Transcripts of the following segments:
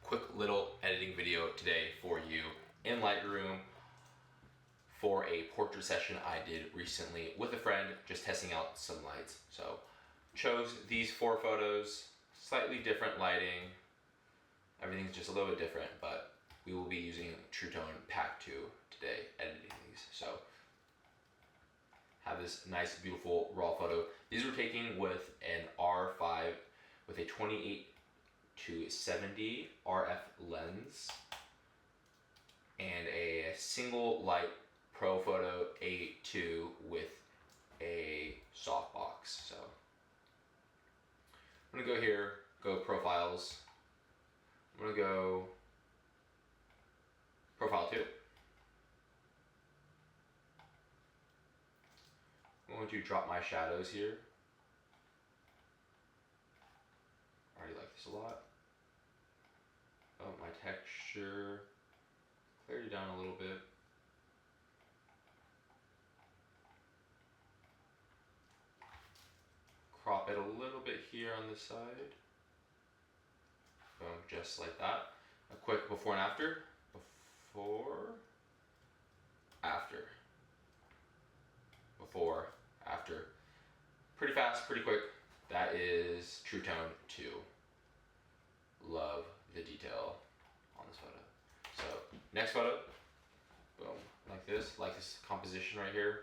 quick little editing video today for you in Lightroom for a portrait session I did recently with a friend, just testing out some lights. So chose these 4 photos, slightly different lighting. Everything's just a little bit different, but we will be using True Tone Pack 2 today editing these. So have this nice, beautiful raw photo. These were taken with an R5 with a 28 to 70 RF lens and a single light Profoto A2 with a softbox. So I'm gonna go here, go profiles. I'm gonna go profile 2. I'm going to drop my shadows here. I already like this a lot. Oh, my texture, clarity down a little bit. Crop it a little bit here on this side. Boom, just like that. A quick before and after. Before, after. Before, after. Pretty fast, pretty quick. That is True Tone 2. Love the detail on this photo. So next photo, boom, like this composition right here.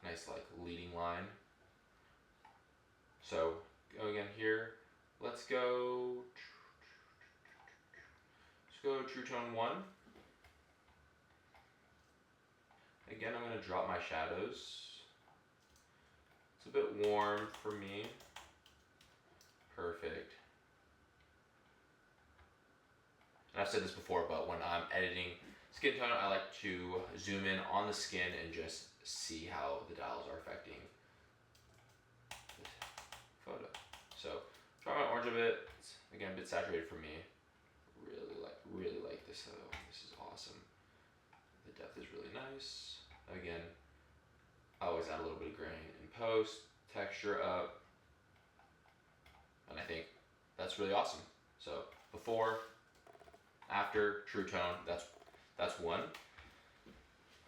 Nice like leading line. So go again here. Let's go True Tone 1. Again, I'm gonna drop my shadows. It's a bit warm for me. Perfect. And I've said this before, but when I'm editing skin tone, I like to zoom in on the skin and just see how the dials are affecting this photo. So try my orange a bit. It's, again, a bit saturated for me. Really like this though. This is awesome. The depth is really nice. Again, I always add a little bit of grain in post, texture up, and I think that's really awesome. So before, after, True Tone, that's one.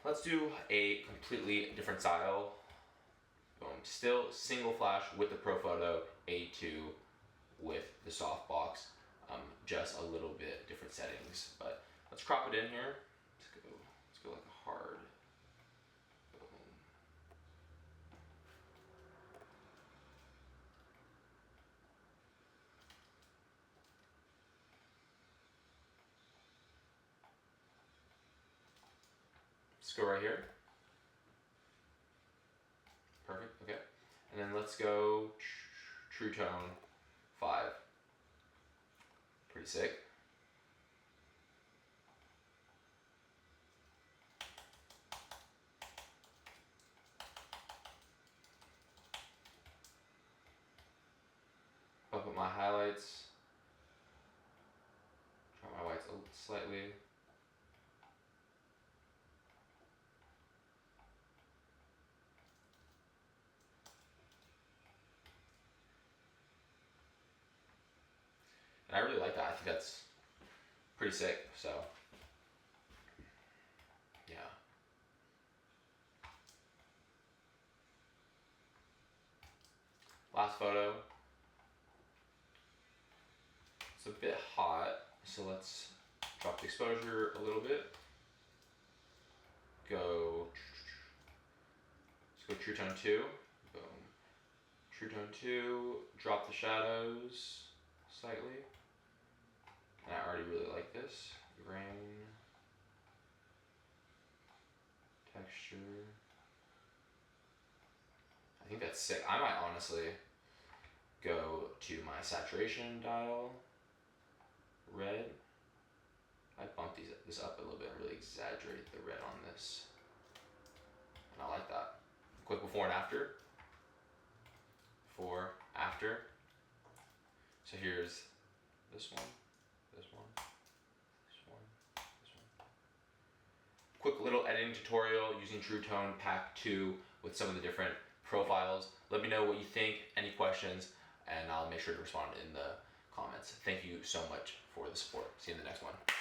Let's do a completely different style. Boom. Still single flash with the Profoto A2 with the softbox. Just a little bit different settings, but let's crop it in here. Let's go like a hard. Boom. Let's go right here. Perfect, okay. And then let's go True Tone 5. Pretty sick. Up with my highlights. Try my whites slightly. And I really like that. I think that's pretty sick. So, yeah. Last photo. It's a bit hot, so let's drop the exposure a little bit. Let's go True Tone 2. Boom. True Tone 2. Drop the shadows slightly. And I already really like this. Grain. Texture. I think that's sick. I might honestly go to my saturation dial. Red. I bump this up a little bit and really exaggerate the red on this. And I like that. Quick before and after. Before, after. So here's this one, this one, this one, this one. Quick little editing tutorial using True Tone Pack 2 with some of the different profiles. Let me know what you think, any questions, and I'll make sure to respond in the comments. Thank you so much for the support. See you in the next one.